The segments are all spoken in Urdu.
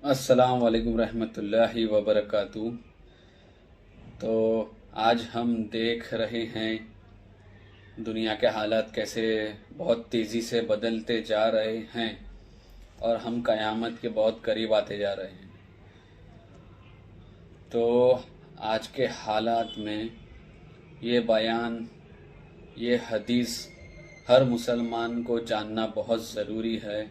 السلام علیکم رحمۃ اللہ وبرکاتہ۔ تو آج ہم دیکھ رہے ہیں دنیا کے حالات کیسے بہت تیزی سے بدلتے جا رہے ہیں اور ہم قیامت کے بہت قریب آتے جا رہے ہیں۔ تو آج کے حالات میں یہ بیان، یہ حدیث ہر مسلمان کو جاننا بہت ضروری ہے۔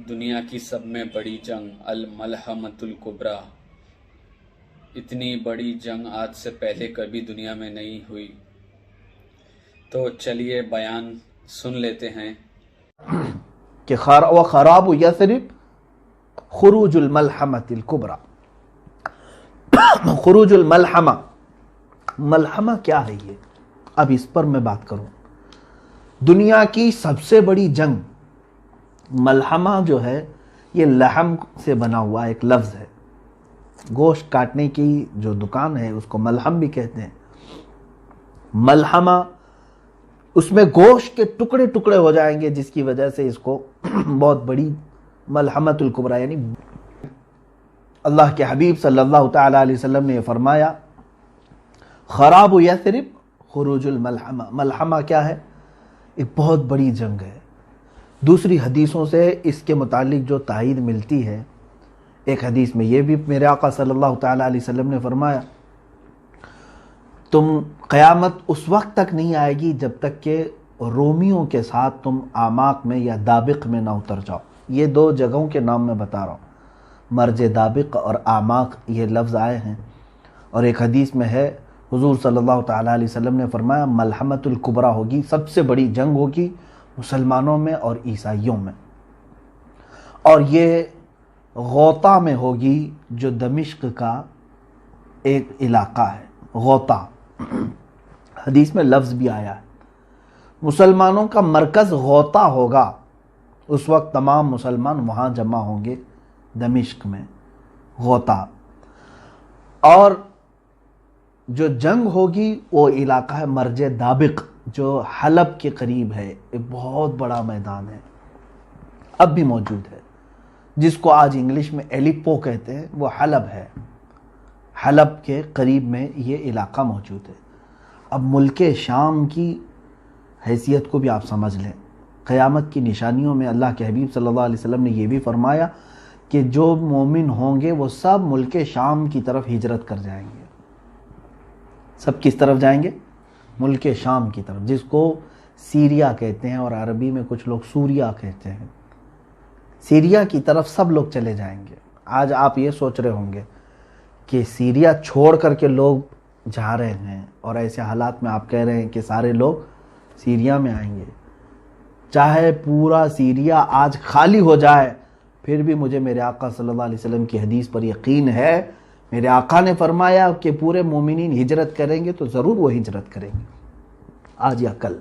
دنیا کی سب میں بڑی جنگ الملحمۃ الکبریٰ، اتنی بڑی جنگ آج سے پہلے کبھی دنیا میں نہیں ہوئی۔ تو چلیے بیان سن لیتے ہیں کہ وخراب یثرب خروج الملحمۃ الکبریٰ۔ خروج الملحمہ، ملحمہ کیا ہے؟ یہ اب اس پر میں بات کروں۔ دنیا کی سب سے بڑی جنگ، ملحمہ جو ہے یہ لحم سے بنا ہوا ایک لفظ ہے۔ گوشت کاٹنے کی جو دکان ہے اس کو ملحم بھی کہتے ہیں۔ ملحمہ، اس میں گوشت کے ٹکڑے ٹکڑے ہو جائیں گے، جس کی وجہ سے اس کو بہت بڑی ملحمۃ الکبریٰ، یعنی اللہ کے حبیب صلی اللہ تعالی علیہ وسلم نے فرمایا خراب یثرب خروج الملحمہ۔ ملحمہ کیا ہے؟ ایک بہت بڑی جنگ ہے۔ دوسری حدیثوں سے اس کے متعلق جو تائید ملتی ہے، ایک حدیث میں یہ بھی میرے آقا صلی اللہ تعالی علیہ وسلم نے فرمایا قیامت اس وقت تک نہیں آئے گی جب تک کہ رومیوں کے ساتھ تم آماق میں یا دابق میں نہ اتر جاؤ۔ یہ دو جگہوں کے نام میں بتا رہا ہوں، مرج دابق اور آماق، یہ لفظ آئے ہیں۔ اور ایک حدیث میں ہے حضور صلی اللہ تعالی علیہ وسلم نے فرمایا ملحمۃ الکبریٰ ہوگی، سب سے بڑی جنگ ہوگی مسلمانوں میں اور عیسائیوں میں، اور یہ غوطہ میں ہوگی، جو دمشق کا ایک علاقہ ہے، غوطہ۔ حدیث میں لفظ بھی آیا ہے، مسلمانوں کا مرکز غوطہ ہوگا۔ اس وقت تمام مسلمان وہاں جمع ہوں گے، دمشق میں، غوطہ۔ اور جو جنگ ہوگی وہ علاقہ ہے مرج دابق، جو حلب کے قریب ہے، ایک بہت بڑا میدان ہے، اب بھی موجود ہے، جس کو آج انگلش میں ایلیپو کہتے ہیں، وہ حلب ہے۔ حلب کے قریب میں یہ علاقہ موجود ہے۔ اب ملک شام کی حیثیت کو بھی آپ سمجھ لیں۔ قیامت کی نشانیوں میں اللہ کے حبیب صلی اللہ علیہ وسلم نے یہ بھی فرمایا کہ جو مومن ہوں گے وہ سب ملک شام کی طرف ہجرت کر جائیں گے۔ سب کس طرف جائیں گے؟ ملک شام کی طرف، جس کو سیریا کہتے ہیں، اور عربی میں کچھ لوگ سوریا کہتے ہیں۔ سیریا کی طرف سب لوگ چلے جائیں گے۔ آج آپ یہ سوچ رہے ہوں گے کہ سیریا چھوڑ کر کے لوگ جا رہے ہیں، اور ایسے حالات میں آپ کہہ رہے ہیں کہ سارے لوگ سیریا میں آئیں گے۔ چاہے پورا سیریا آج خالی ہو جائے، پھر بھی مجھے میرے آقا صلی اللہ علیہ وسلم کی حدیث پر یقین ہے۔ میرے آقا نے فرمایا کہ پورے مومنین ہجرت کریں گے تو ضرور وہ ہجرت کریں گے، آج یا کل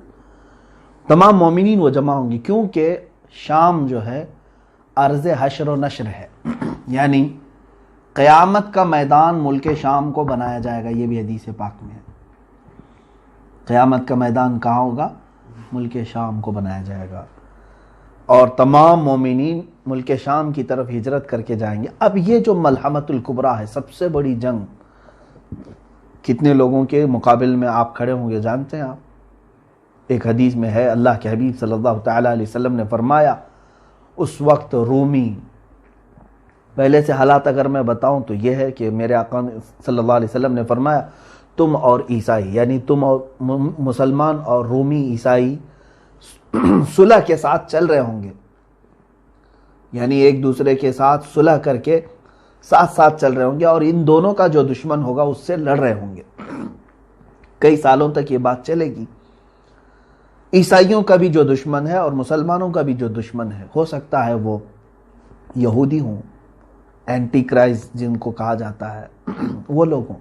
تمام مومنین وہ جمع ہوں گی، کیونکہ شام جو ہے ارض حشر و نشر ہے، یعنی قیامت کا میدان ملک شام کو بنایا جائے گا۔ یہ بھی حدیث پاک میں ہے، قیامت کا میدان کہاں ہوگا؟ ملک شام کو بنایا جائے گا، اور تمام مومنین ملک شام کی طرف ہجرت کر کے جائیں گے۔ اب یہ جو ملحمۃ الکبریٰ ہے، سب سے بڑی جنگ، کتنے لوگوں کے مقابل میں آپ کھڑے ہوں گے جانتے ہیں آپ؟ ایک حدیث میں ہے اللہ کے حبیب صلی اللہ تعالی علیہ وسلم نے فرمایا اس وقت رومی، پہلے سے حالات اگر میں بتاؤں تو یہ ہے کہ میرے آقا صلی اللہ علیہ وسلم نے فرمایا تم اور عیسائی، یعنی تم اور مسلمان اور رومی عیسائی صلح کے ساتھ چل رہے ہوں گے، یعنی ایک دوسرے کے ساتھ صلح کر کے ساتھ ساتھ چل رہے ہوں گے، اور ان دونوں کا جو دشمن ہوگا اس سے لڑ رہے ہوں گے۔ کئی سالوں تک یہ بات چلے گی۔ عیسائیوں کا بھی جو دشمن ہے اور مسلمانوں کا بھی جو دشمن ہے، ہو سکتا ہے وہ یہودی ہوں، اینٹی کرائسٹ جن کو کہا جاتا ہے، وہ لوگ ہوں،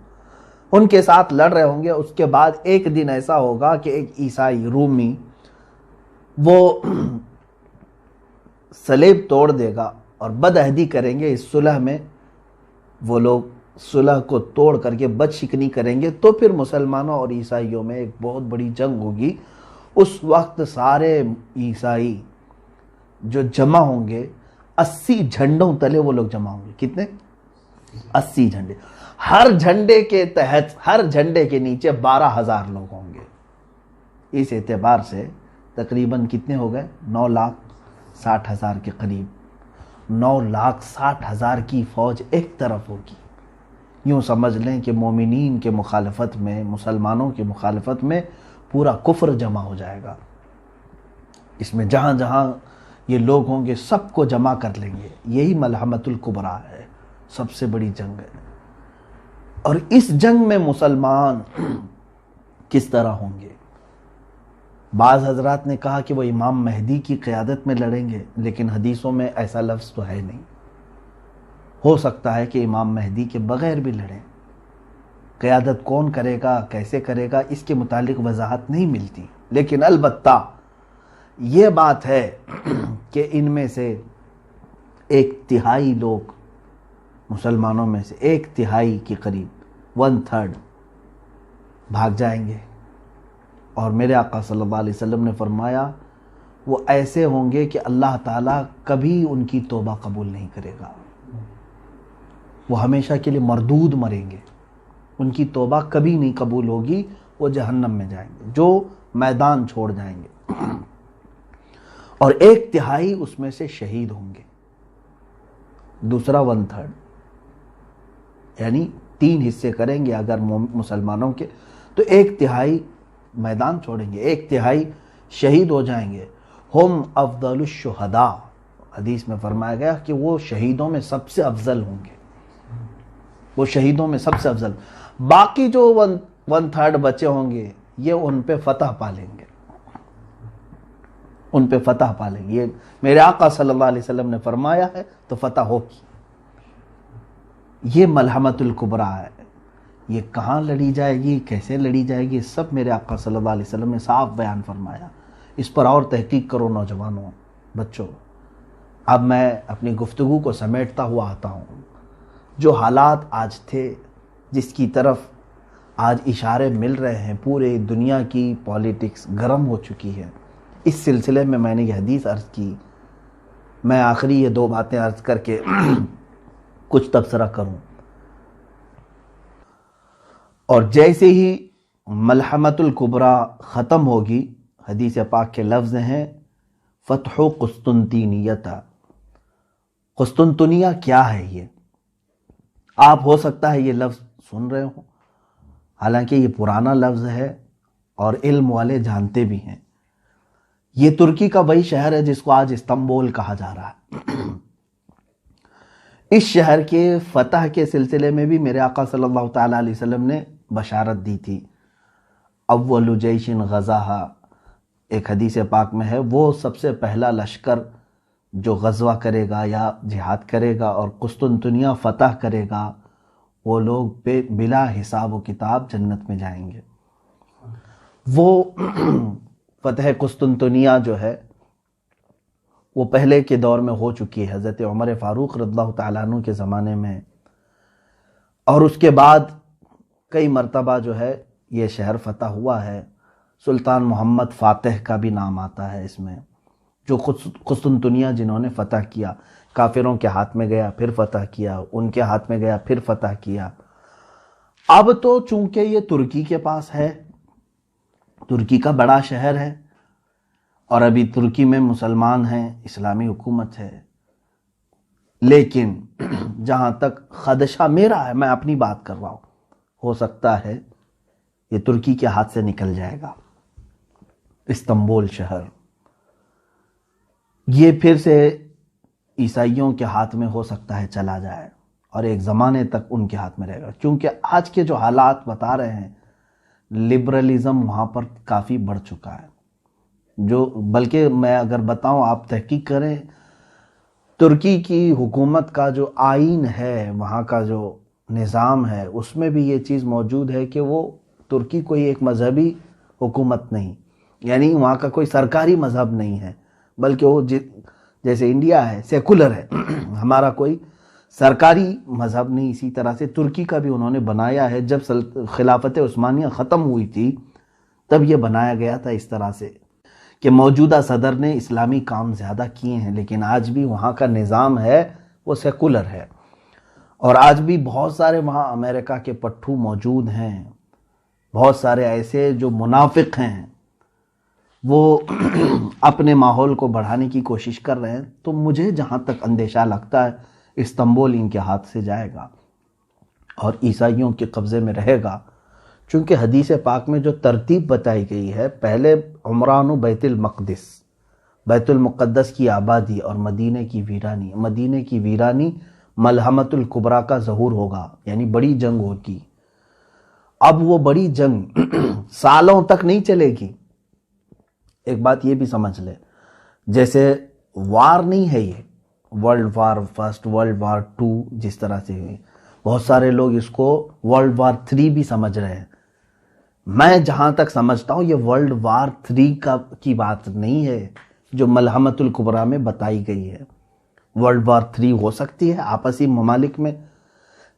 ان کے ساتھ لڑ رہے ہوں گے۔ اس کے بعد ایک دن ایسا ہوگا کہ ایک عیسائی رومی وہ صلیب توڑ دے گا اور بدعہدی کریں گے، اس صلح میں وہ لوگ صلح کو توڑ کر کے بد شکنی کریں گے، تو پھر مسلمانوں اور عیسائیوں میں ایک بہت بڑی جنگ ہوگی۔ اس وقت سارے عیسائی جو جمع ہوں گے 80 جھنڈوں تلے وہ لوگ جمع ہوں گے. کتنے؟ 80 جھنڈے. ہر جھنڈے کے تحت، ہر جھنڈے کے نیچے 12,000 لوگ ہوں گے. اس اعتبار سے تقریباً کتنے ہو گئے؟ 9,60,000 کے قریب. 9,60,000 کی فوج ایک طرف ہوگی. یوں سمجھ لیں کہ مومنین کے مخالفت میں، مسلمانوں کے مخالفت میں پورا کفر جمع ہو جائے گا. اس میں جہاں جہاں یہ لوگ ہوں گے سب کو جمع کر لیں گے. یہی ملحمۃ الکبریٰ ہے، سب سے بڑی جنگ ہے. اور اس جنگ میں مسلمان کس طرح ہوں گے؟ بعض حضرات نے کہا کہ وہ امام مہدی کی قیادت میں لڑیں گے، لیکن حدیثوں میں ایسا لفظ تو ہے نہیں. ہو سکتا ہے کہ امام مہدی کے بغیر بھی لڑیں. قیادت کون کرے گا، کیسے کرے گا، اس کے متعلق وضاحت نہیں ملتی. لیکن البتہ یہ بات ہے کہ ان میں سے 1/3 لوگ، مسلمانوں میں سے 1/3 کے قریب 1/3 بھاگ جائیں گے. اور میرے آقا صلی اللہ علیہ وسلم نے فرمایا وہ ایسے ہوں گے کہ اللہ تعالیٰ کبھی ان کی توبہ قبول نہیں کرے گا. وہ ہمیشہ کے لیے مردود مریں گے، ان کی توبہ کبھی نہیں قبول ہوگی. وہ جہنم میں جائیں گے، جو میدان چھوڑ جائیں گے. اور 1/3 اس میں سے شہید ہوں گے. دوسرا 1/3 یعنی 3 حصے کریں گے اگر مسلمانوں کے، تو 1/3 میدان چھوڑیں گے، 1/3 شہید ہو جائیں گے. ہم افضل الشہداء، حدیث میں فرمایا گیا کہ وہ شہیدوں میں سب سے افضل ہوں گے. وہ شہیدوں میں سب سے افضل. باقی جو 1/3 بچے ہوں گے یہ ان پہ فتح پا لیں گے، ان پہ فتح پا لیں گے. یہ میرے آقا صلی اللہ علیہ وسلم نے فرمایا ہے تو فتح ہوگی. یہ ملحمۃ الکبریٰ ہے. یہ کہاں لڑی جائے گی، کیسے لڑی جائے گی، سب میرے آقا صلی اللہ علیہ وسلم نے صاف بیان فرمایا. اس پر اور تحقیق کرو نوجوانوں، بچوں. اب میں اپنی گفتگو کو سمیٹتا ہوا آتا ہوں. جو حالات آج تھے، جس کی طرف آج اشارے مل رہے ہیں، پورے دنیا کی پالیٹکس گرم ہو چکی ہے. اس سلسلے میں میں نے یہ حدیث عرض کی. میں آخری یہ 2 باتیں عرض کر کے کچھ تبصرہ کروں. اور جیسے ہی ملحمۃ الکبریٰ ختم ہوگی، حدیث پاک کے لفظ ہیں فتح قسطنطینیہ. قسطنطنیہ کیا ہے؟ یہ آپ ہو سکتا ہے یہ لفظ سن رہے ہوں، حالانکہ یہ پرانا لفظ ہے اور علم والے جانتے بھی ہیں. یہ ترکی کا وہی شہر ہے جس کو آج استنبول کہا جا رہا ہے. اس شہر کے فتح کے سلسلے میں بھی میرے آقا صلی اللہ تعالیٰ علیہ وسلم نے بشارت دی تھی. اول جیش غزاہا، ایک حدیث پاک میں ہے، وہ سب سے پہلا لشکر جو غزوہ کرے گا یا جہاد کرے گا اور قسطنطنیہ فتح کرے گا، وہ لوگ بلا حساب و کتاب جنت میں جائیں گے. وہ فتح قسطنطنیہ جو ہے وہ پہلے کے دور میں ہو چکی ہے، حضرت عمر فاروق رضی اللہ تعالیٰ عنہ کے زمانے میں. اور اس کے بعد کئی مرتبہ جو ہے یہ شہر فتح ہوا ہے. سلطان محمد فاتح کا بھی نام آتا ہے اس میں، جو قسطنطنیہ جنہوں نے فتح کیا. کافروں کے ہاتھ میں گیا پھر فتح کیا، ان کے ہاتھ میں گیا پھر فتح کیا. اب تو چونکہ یہ ترکی کے پاس ہے، ترکی کا بڑا شہر ہے، اور ابھی ترکی میں مسلمان ہیں، اسلامی حکومت ہے. لیکن جہاں تک خدشہ میرا ہے، میں اپنی بات کر رہا ہوں، ہو سکتا ہے یہ ترکی کے ہاتھ سے نکل جائے گا. استنبول شہر یہ پھر سے عیسائیوں کے ہاتھ میں ہو سکتا ہے چلا جائے، اور ایک زمانے تک ان کے ہاتھ میں رہے گا. چونکہ آج کے جو حالات بتا رہے ہیں، لبرلزم وہاں پر کافی بڑھ چکا ہے. جو بلکہ میں اگر بتاؤں، آپ تحقیق کریں، ترکی کی حکومت کا جو آئین ہے، وہاں کا جو نظام ہے، اس میں بھی یہ چیز موجود ہے کہ وہ ترکی کوئی ایک مذہبی حکومت نہیں، یعنی وہاں کا کوئی سرکاری مذہب نہیں ہے، بلکہ وہ جیسے انڈیا ہے سیکولر ہے، ہمارا کوئی سرکاری مذہب نہیں. اسی طرح سے ترکی کا بھی انہوں نے بنایا ہے. جب خلافت عثمانیہ ختم ہوئی تھی تب یہ بنایا گیا تھا اس طرح سے کہ موجودہ صدر نے اسلامی کام زیادہ کیے ہیں، لیکن آج بھی وہاں کا نظام ہے وہ سیکولر ہے، اور آج بھی بہت سارے وہاں امریکہ کے پٹھو موجود ہیں، بہت سارے ایسے جو منافق ہیں، وہ اپنے ماحول کو بڑھانے کی کوشش کر رہے ہیں۔ تو مجھے جہاں تک اندیشہ لگتا ہے استنبول ان کے ہاتھ سے جائے گا اور عیسائیوں کے قبضے میں رہے گا، چونکہ حدیث پاک میں جو ترتیب بتائی گئی ہے، پہلے عمران و بیت المقدس، بیت المقدس کی آبادی اور مدینے کی ویرانی۔ مدینے کی ویرانی ملحمۃ الکبریٰ کا ظہور ہوگا، یعنی بڑی جنگ ہوگی۔ اب وہ بڑی جنگ سالوں تک نہیں چلے گی۔ ایک بات یہ بھی سمجھ لے، جیسے وار نہیں ہے یہ world war first, world war two جس طرح سے ہوئی، بہت سارے لوگ اس کو ورلڈ وار 3 بھی سمجھ رہے ہیں۔ میں جہاں تک سمجھتا ہوں یہ ورلڈ وار 3 کی بات نہیں ہے جو ملحمۃ الکبریٰ میں بتائی گئی ہے۔ ورلڈ وار 3 ہو سکتی ہے آپسی ممالک میں،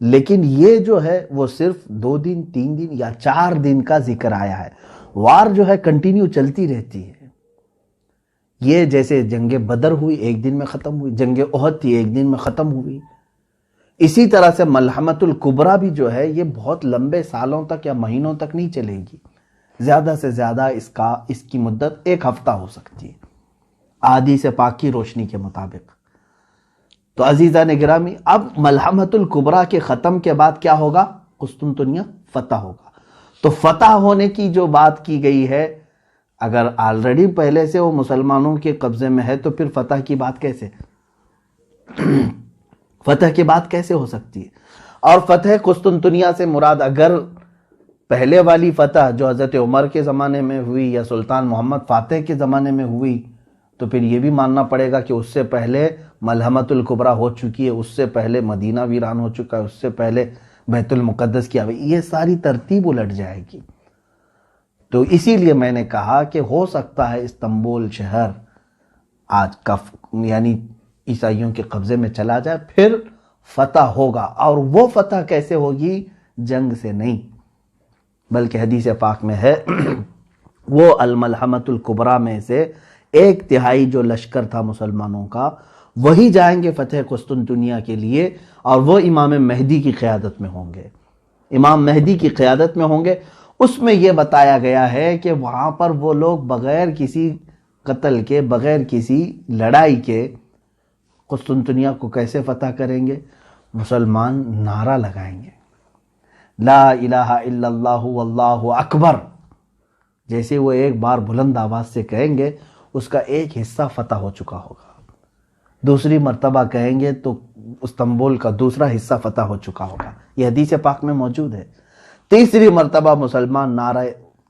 لیکن یہ جو ہے وہ صرف 2 دن 3 دن یا 4 دن کا ذکر آیا ہے۔ وار جو ہے کنٹینیو چلتی رہتی ہے۔ یہ جیسے جنگ بدر ہوئی 1 دن میں ختم ہوئی، جنگ احد تھی 1 دن میں ختم ہوئی، اسی طرح سے ملحمۃ الکبریٰ بھی جو ہے یہ بہت لمبے سالوں تک یا مہینوں تک نہیں چلے گی، زیادہ سے زیادہ اس کی مدت 1 ہفتہ ہو سکتی ہے احادیث پاک کی روشنی کے مطابق۔ تو عزیزان گرامی، اب ملحمۃ الکبریٰ کے ختم کے بعد کیا ہوگا؟ قسطنطنیہ فتح ہوگا۔ تو فتح ہونے کی جو بات کی گئی ہے، اگر آلریڈی پہلے سے وہ مسلمانوں کے قبضے میں ہے تو پھر فتح کی بات کیسے فتح کی بات کیسے ہو سکتی ہے؟ اور فتح قسطنطنیہ سے مراد اگر پہلے والی فتح جو حضرت عمر کے زمانے میں ہوئی یا سلطان محمد فاتح کے زمانے میں ہوئی، تو پھر یہ بھی ماننا پڑے گا کہ اس سے پہلے ملحمۃ الکبریٰ ہو چکی ہے، اس سے پہلے مدینہ ویران ہو چکا ہے، اس سے پہلے بیت المقدس کی یہ ساری ترتیب الٹ جائے گی۔ تو اسی لیے میں نے کہا کہ ہو سکتا ہے استنبول شہر آج کا یعنی عیسائیوں کے قبضے میں چلا جائے، پھر فتح ہوگا، اور وہ فتح کیسے ہوگی؟ جنگ سے نہیں، بلکہ حدیث پاک میں ہے وہ الملحمۃ الکبریٰ میں سے 1/3 جو لشکر تھا مسلمانوں کا، وہی جائیں گے فتح قسطنطنیہ کے لیے، اور وہ امام مہدی کی قیادت میں ہوں گے۔ امام مہدی کی قیادت میں ہوں گے۔ اس میں یہ بتایا گیا ہے کہ وہاں پر وہ لوگ بغیر کسی قتل کے، بغیر کسی لڑائی کے قسطنطنیہ کو کیسے فتح کریں گے؟ مسلمان نعرہ لگائیں گے، لا الہ الا اللہ واللہ اکبر، جیسے وہ ایک بار بلند آواز سے کہیں گے اس کا ایک حصہ فتح ہو چکا ہوگا، دوسری مرتبہ کہیں گے تو استنبول کا دوسرا حصہ فتح ہو چکا ہوگا۔ یہ حدیث پاک میں موجود ہے۔ تیسری مرتبہ مسلمان نعرہ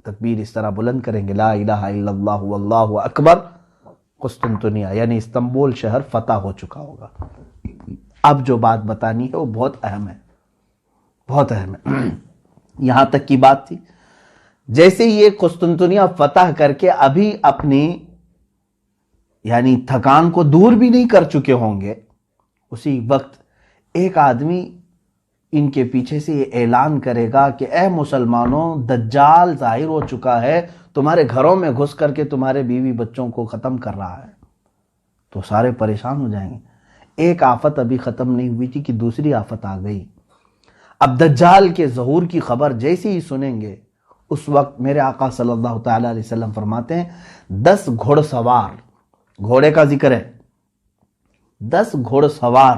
تکبیر اس طرح بلند کریں گے، لا الہ الا اللہ واللہ اکبر، قسطنطنیہ یعنی استنبول شہر فتح ہو چکا ہوگا۔ اب جو بات بتانی ہے وہ بہت اہم ہے، بہت اہم ہے۔ یہاں تک کی بات تھی، جیسے یہ قسطنطنیہ فتح کر کے ابھی اپنی یعنی تھکان کو دور بھی نہیں کر چکے ہوں گے، اسی وقت ایک آدمی ان کے پیچھے سے یہ اعلان کرے گا کہ اے مسلمانوں، دجال ظاہر ہو چکا ہے، تمہارے گھروں میں گھس کر کے تمہارے بیوی بچوں کو ختم کر رہا ہے۔ تو سارے پریشان ہو جائیں گے۔ ایک آفت ابھی ختم نہیں ہوئی تھی کہ دوسری آفت آ گئی۔ اب دجال کے ظہور کی خبر جیسے ہی سنیں گے، اس وقت میرے آقا صلی اللہ تعالی علیہ وسلم فرماتے ہیں 10 گھوڑ سوار، گھوڑے کا ذکر ہے، 10 گھوڑ سوار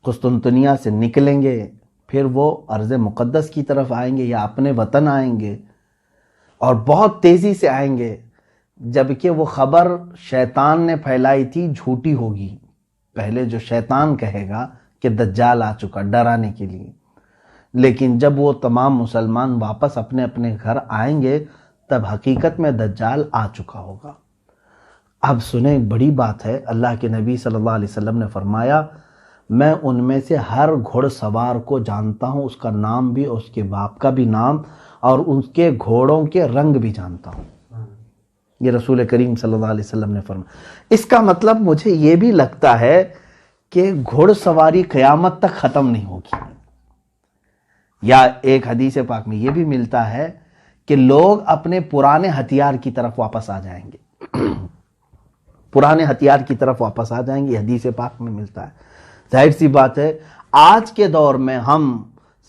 قسطنطنیہ سے نکلیں گے، پھر وہ ارض مقدس کی طرف آئیں گے یا اپنے وطن آئیں گے، اور بہت تیزی سے آئیں گے، جبکہ وہ خبر شیطان نے پھیلائی تھی جھوٹی ہوگی۔ پہلے جو شیطان کہے گا کہ دجال آ چکا ڈرانے کے لیے، لیکن جب وہ تمام مسلمان واپس اپنے اپنے گھر آئیں گے تب حقیقت میں دجال آ چکا ہوگا۔ اب سنیں، بڑی بات ہے، اللہ کے نبی صلی اللہ علیہ وسلم نے فرمایا میں ان میں سے ہر گھوڑ سوار کو جانتا ہوں، اس کا نام بھی اور اس کے باپ کا بھی نام اور اس کے گھوڑوں کے رنگ بھی جانتا ہوں۔ یہ رسول کریم صلی اللہ علیہ وسلم نے فرمایا۔ اس کا مطلب مجھے یہ بھی لگتا ہے کہ گھوڑ سواری قیامت تک ختم نہیں ہوگی، یا ایک حدیث پاک میں یہ بھی ملتا ہے کہ لوگ اپنے پرانے ہتھیار کی طرف واپس آ جائیں گے۔ پرانے ہتھیار کی طرف واپس آ جائیں گے، حدیث پاک میں ملتا ہے۔ ظاہر سی بات ہے آج کے دور میں ہم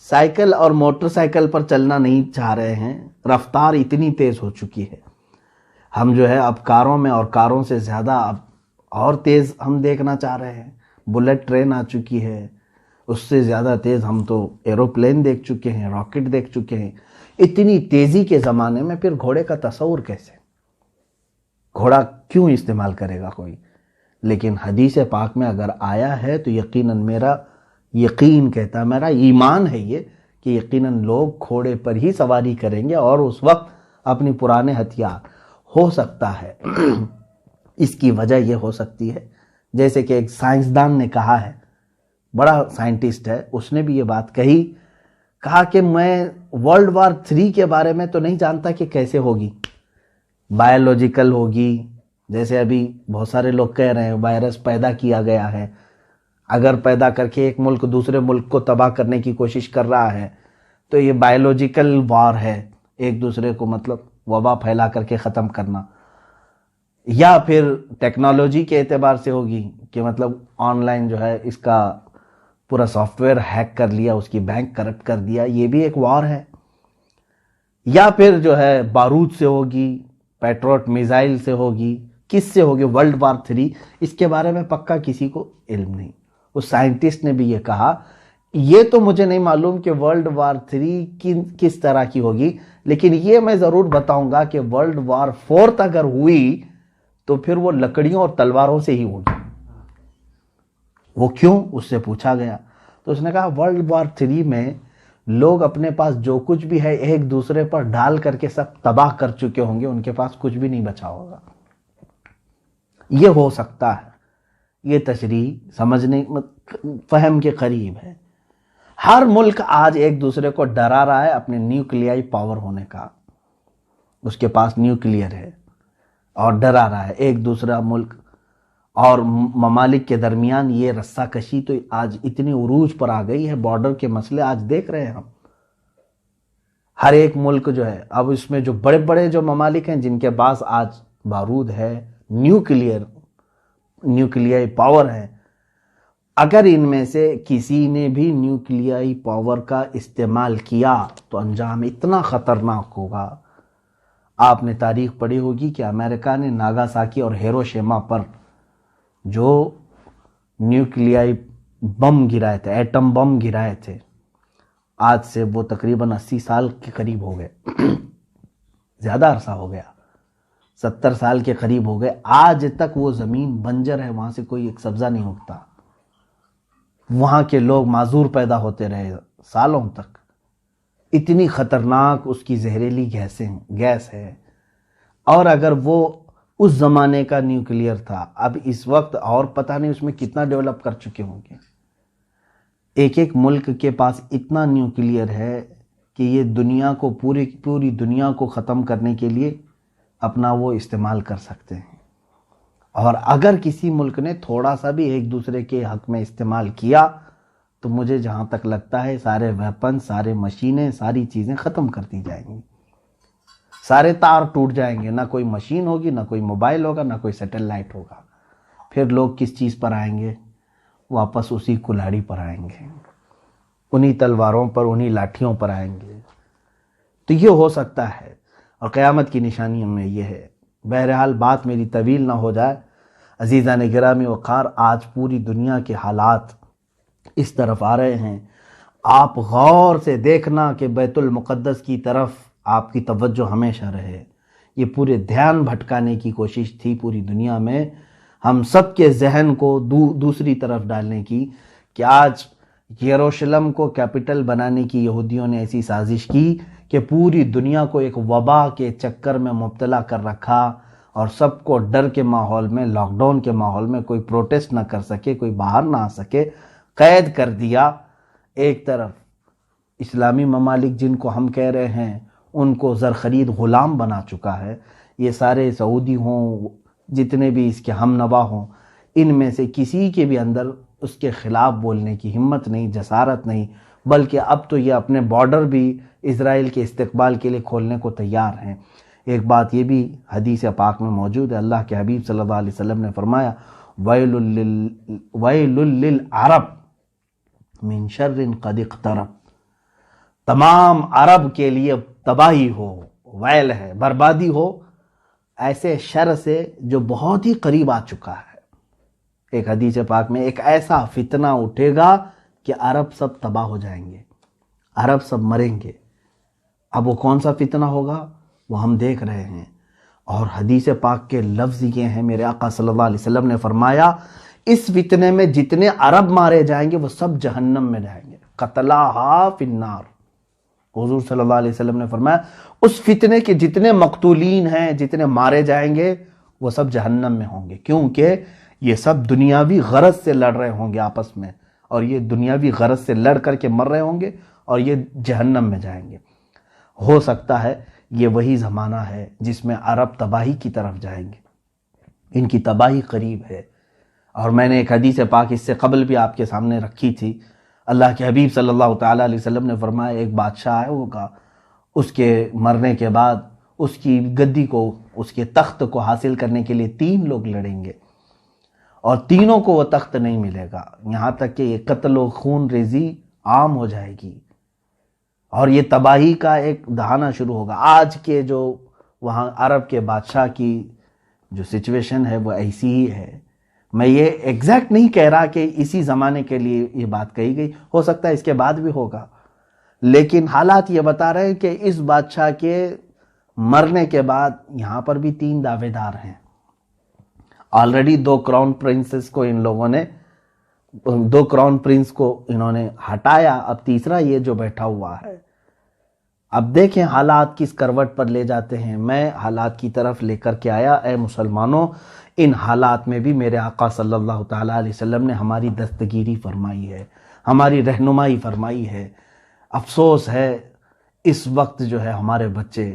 سائیکل اور موٹر سائیکل پر چلنا نہیں چاہ رہے ہیں، رفتار اتنی تیز ہو چکی ہے، ہم جو ہے اب کاروں میں اور کاروں سے زیادہ اب اور تیز ہم دیکھنا چاہ رہے ہیں۔ بلٹ ٹرین آ چکی ہے، اس سے زیادہ تیز ہم تو ایروپلین دیکھ چکے ہیں، راکٹ دیکھ چکے ہیں۔ اتنی تیزی کے زمانے میں پھر گھوڑے کا تصور کیسے؟ گھوڑا کیوں استعمال کرے گا کوئی؟ لیکن حدیث پاک میں اگر آیا ہے تو یقیناً میرا یقین کہتا ہے، میرا ایمان ہے یہ کہ یقیناً لوگ گھوڑے پر ہی سواری کریں گے، اور اس وقت اپنی پرانے ہتھیار ہو سکتا ہے اس کی وجہ یہ ہو سکتی ہے، جیسے کہ ایک سائنسدان نے کہا ہے، بڑا سائنٹسٹ ہے، اس نے بھی یہ بات کہا کہ میں ورلڈ وار 3 کے بارے میں تو نہیں جانتا کہ کیسے ہوگی، بایولوجیکل ہوگی، جیسے ابھی بہت سارے لوگ کہہ رہے ہیں وائرس پیدا کیا گیا ہے، اگر پیدا کر کے ایک ملک دوسرے ملک کو تباہ کرنے کی کوشش کر رہا ہے تو یہ بایولوجیکل وار ہے، ایک دوسرے کو مطلب وبا پھیلا کر کے ختم کرنا، یا پھر ٹیکنالوجی کے اعتبار سے ہوگی کہ مطلب آن لائن جو ہے اس کا پورا سافٹ ویئر ہیک کر لیا، اس کی بینک کرپٹ کر دیا، یہ بھی ایک وار ہے، یا پھر جو ہے بارود سے ہوگی، پیٹروٹ میزائل سے ہوگی، کس سے ہوگی ورلڈ وار 3، اس کے بارے میں پکا کسی کو علم نہیں۔ اس سائنٹسٹ نے بھی یہ کہا، یہ تو مجھے نہیں معلوم کہ ورلڈ وار 3 کس طرح کی ہوگی، لیکن یہ میں ضرور بتاؤں گا کہ ورلڈ وار 4 اگر ہوئی تو پھر وہ لکڑیوں اور تلواروں سے ہی ہوگی۔ وہ کیوں؟ اس سے پوچھا گیا تو اس نے کہا ورلڈ وار 3 میں لوگ اپنے پاس جو کچھ بھی ہے ایک دوسرے پر ڈال کر کے سب تباہ کر چکے ہوں گے، ان کے پاس کچھ بھی نہیں بچا ہوگا۔ یہ ہو سکتا ہے، یہ تشریح سمجھنے فہم کے قریب ہے۔ ہر ملک آج ایک دوسرے کو ڈرا رہا ہے اپنے نیوکلیائی پاور ہونے کا، اس کے پاس نیوکلیئر ہے اور ڈرا رہا ہے ایک دوسرا ملک، اور ممالک کے درمیان یہ رسہ کشی تو آج اتنی عروج پر آ گئی ہے، بارڈر کے مسئلے آج دیکھ رہے ہیں ہم۔ ہر ایک ملک جو ہے اب اس میں جو بڑے بڑے جو ممالک ہیں جن کے پاس آج بارود ہے، نیوکلیائی پاور ہے، اگر ان میں سے کسی نے بھی نیوکلیائی پاور کا استعمال کیا تو انجام اتنا خطرناک ہوگا۔ آپ نے تاریخ پڑھی ہوگی کہ امریکہ نے ناگاساکی اور ہیروشیما پر جو نیوکلیائی بم گرائے تھے، ایٹم بم گرائے تھے، آج سے وہ تقریباً 80 سال کے قریب ہو گئے، زیادہ عرصہ ہو گیا، 70 سال کے قریب ہو گئے، آج تک وہ زمین بنجر ہے، وہاں سے کوئی ایک سبزہ نہیں اگتا، وہاں کے لوگ معذور پیدا ہوتے رہے سالوں تک۔ اتنی خطرناک اس کی زہریلی گیس ہے، اور اگر وہ اس زمانے کا نیوکلیئر تھا، اب اس وقت اور پتہ نہیں اس میں کتنا ڈیولپ کر چکے ہوں گے۔ ایک ایک ملک کے پاس اتنا نیوکلیئر ہے کہ یہ دنیا کو پوری دنیا کو ختم کرنے کے لیے اپنا وہ استعمال کر سکتے ہیں، اور اگر کسی ملک نے تھوڑا سا بھی ایک دوسرے کے حق میں استعمال کیا تو مجھے جہاں تک لگتا ہے سارے ویپن، سارے مشینیں، ساری چیزیں ختم کر دی جائیں گی، سارے تار ٹوٹ جائیں گے، نہ کوئی مشین ہوگی، نہ کوئی موبائل ہوگا، نہ کوئی سیٹلائٹ ہوگا۔ پھر لوگ کس چیز پر آئیں گے؟ واپس اسی کلاڑی پر آئیں گے، انہی تلواروں پر، انہی لاٹھیوں پر آئیں گے۔ تو یہ ہو سکتا ہے، اور قیامت کی نشانیوں میں یہ ہے۔ بہرحال بات میری طویل نہ ہو جائے، عزیزان گرامی وقار، آج پوری دنیا کے حالات اس طرف آ رہے ہیں، آپ غور سے دیکھنا کہ بیت المقدس کی طرف آپ کی توجہ ہمیشہ رہے۔ یہ پورے دھیان بھٹکانے کی کوشش تھی پوری دنیا میں، ہم سب کے ذہن کو دوسری طرف ڈالنے کی، کہ آج یروشلم کو کیپٹل بنانے کی یہودیوں نے ایسی سازش کی کہ پوری دنیا کو ایک وبا کے چکر میں مبتلا کر رکھا، اور سب کو ڈر کے ماحول میں، لاک ڈاؤن کے ماحول میں کوئی پروٹیسٹ نہ کر سکے، کوئی باہر نہ آ سکے، قید کر دیا۔ ایک طرف اسلامی ممالک جن کو ہم کہہ رہے ہیں ان کو زرخرید غلام بنا چکا ہے، یہ سارے سعودی ہوں، جتنے بھی اس کے ہم نوا ہوں، ان میں سے کسی کے بھی اندر اس کے خلاف بولنے کی ہمت نہیں، جسارت نہیں، بلکہ اب تو یہ اپنے بارڈر بھی اسرائیل کے استقبال کے لیے کھولنے کو تیار ہیں۔ ایک بات یہ بھی حدیث پاک میں موجود ہے، اللہ کے حبیب صلی اللہ علیہ وسلم نے فرمایا ویل للعرب من شر قد اقترب، تمام عرب کے لیے تباہی ہو، ویل ہے، بربادی ہو ایسے شر سے جو بہت ہی قریب آ چکا ہے۔ ایک حدیث پاک میں ایک ایسا فتنہ اٹھے گا کہ عرب سب تباہ ہو جائیں گے، عرب سب مریں گے۔ اب وہ کون سا فتنہ ہوگا وہ ہم دیکھ رہے ہیں، اور حدیث پاک کے لفظ یہ ہیں، میرے آقا صلی اللہ علیہ وسلم نے فرمایا اس فتنے میں جتنے عرب مارے جائیں گے وہ سب جہنم میں جائیں گے، قتلاہا فی النار۔ حضور صلی اللہ علیہ وسلم نے فرمایا اس فتنے کے جتنے مقتولین ہیں، جتنے مارے جائیں گے وہ سب جہنم میں ہوں گے، کیونکہ یہ سب دنیاوی غرض سے لڑ رہے ہوں گے آپس میں، اور یہ دنیاوی غرض سے لڑ کر کے مر رہے ہوں گے اور یہ جہنم میں جائیں گے۔ ہو سکتا ہے یہ وہی زمانہ ہے جس میں عرب تباہی کی طرف جائیں گے، ان کی تباہی قریب ہے۔ اور میں نے ایک حدیث پاک اس سے قبل بھی آپ کے سامنے رکھی تھی، اللہ کے حبیب صلی اللہ تعالیٰ علیہ وسلم نے فرمایا ایک بادشاہ آئے ہوگا، اس کے مرنے کے بعد اس کی گدی کو، اس کے تخت کو حاصل کرنے کے لیے 3 لوگ لڑیں گے، اور تینوں کو وہ تخت نہیں ملے گا، یہاں تک کہ یہ قتل و خون ریزی عام ہو جائے گی، اور یہ تباہی کا ایک دہانا شروع ہوگا۔ آج کے جو وہاں عرب کے بادشاہ کی جو سچویشن ہے وہ ایسی ہی ہے۔ میں یہ ایگزیکٹ نہیں کہہ رہا کہ اسی زمانے کے لیے یہ بات کہی گئی، ہو سکتا ہے اس کے بعد بھی ہوگا، لیکن حالات یہ بتا رہے ہیں کہ اس بادشاہ کے مرنے کے بعد یہاں پر بھی 3 دعوے دار ہیں۔ آلریڈی 2 کراؤن پرنسز کو ان لوگوں نے 2 کراؤن پرنس کو انہوں نے ہٹایا، اب تیسرا یہ جو بیٹھا ہوا ہے۔ اب دیکھیں حالات کس کروٹ پر لے جاتے ہیں۔ میں حالات کی طرف لے کر کے آیا، اے مسلمانوں ان حالات میں بھی میرے آقا صلی اللہ تعالیٰ علیہ وسلم نے ہماری دستگیری فرمائی ہے، ہماری رہنمائی فرمائی ہے۔ افسوس ہے اس وقت جو ہے ہمارے بچے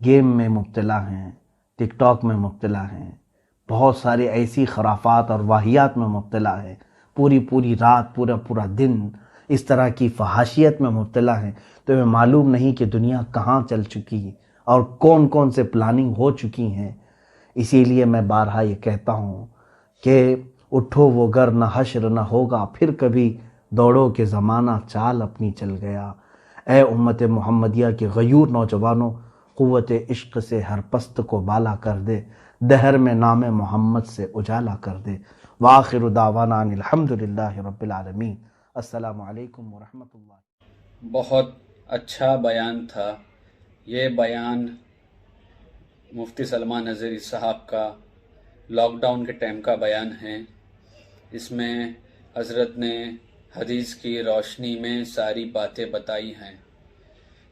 گیم میں مبتلا ہیں، ٹک ٹاک میں مبتلا ہیں، بہت سارے ایسی خرافات اور واہیات میں مبتلا ہیں، پوری رات پورا دن اس طرح کی فحاشیت میں مبتلا ہیں، تو ہمیں معلوم نہیں کہ دنیا کہاں چل چکی اور کون سے پلاننگ ہو چکی ہیں۔ اسی لیے میں بارہا یہ کہتا ہوں کہ اٹھو وہ گر نہ حشر نہ ہوگا پھر کبھی، دوڑو کہ زمانہ چال اپنی چل گیا۔ اے امت محمدیہ کے غیور نوجوانوں، قوت عشق سے ہر پست کو بالا کر دے، دہر میں نام محمد سے اجالا کر دے۔ وآخر دعوانا ان الحمدللہ رب العالمین۔ السلام علیکم ورحمۃ اللہ۔ بہت اچھا بیان تھا یہ بیان مفتی سلمان نظری صاحب کا لاک ڈاؤن کے ٹائم کا بیان ہے۔ اس میں حضرت نے حدیث کی روشنی میں ساری باتیں بتائی ہیں،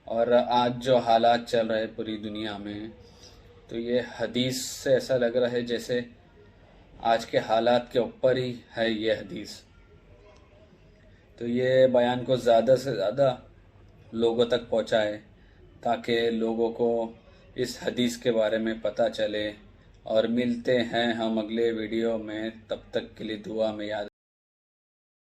اور آج جو حالات چل رہے پوری دنیا میں، تو یہ حدیث سے ایسا لگ رہا ہے جیسے آج کے حالات کے اوپر ہی ہے یہ حدیث۔ تو یہ بیان کو زیادہ سے زیادہ لوگوں تک پہنچائے تاکہ لوگوں کو اس حدیث کے بارے میں پتہ چلے۔ اور ملتے ہیں ہم اگلے ویڈیو میں، تب تک کے لیے دعا میں یاد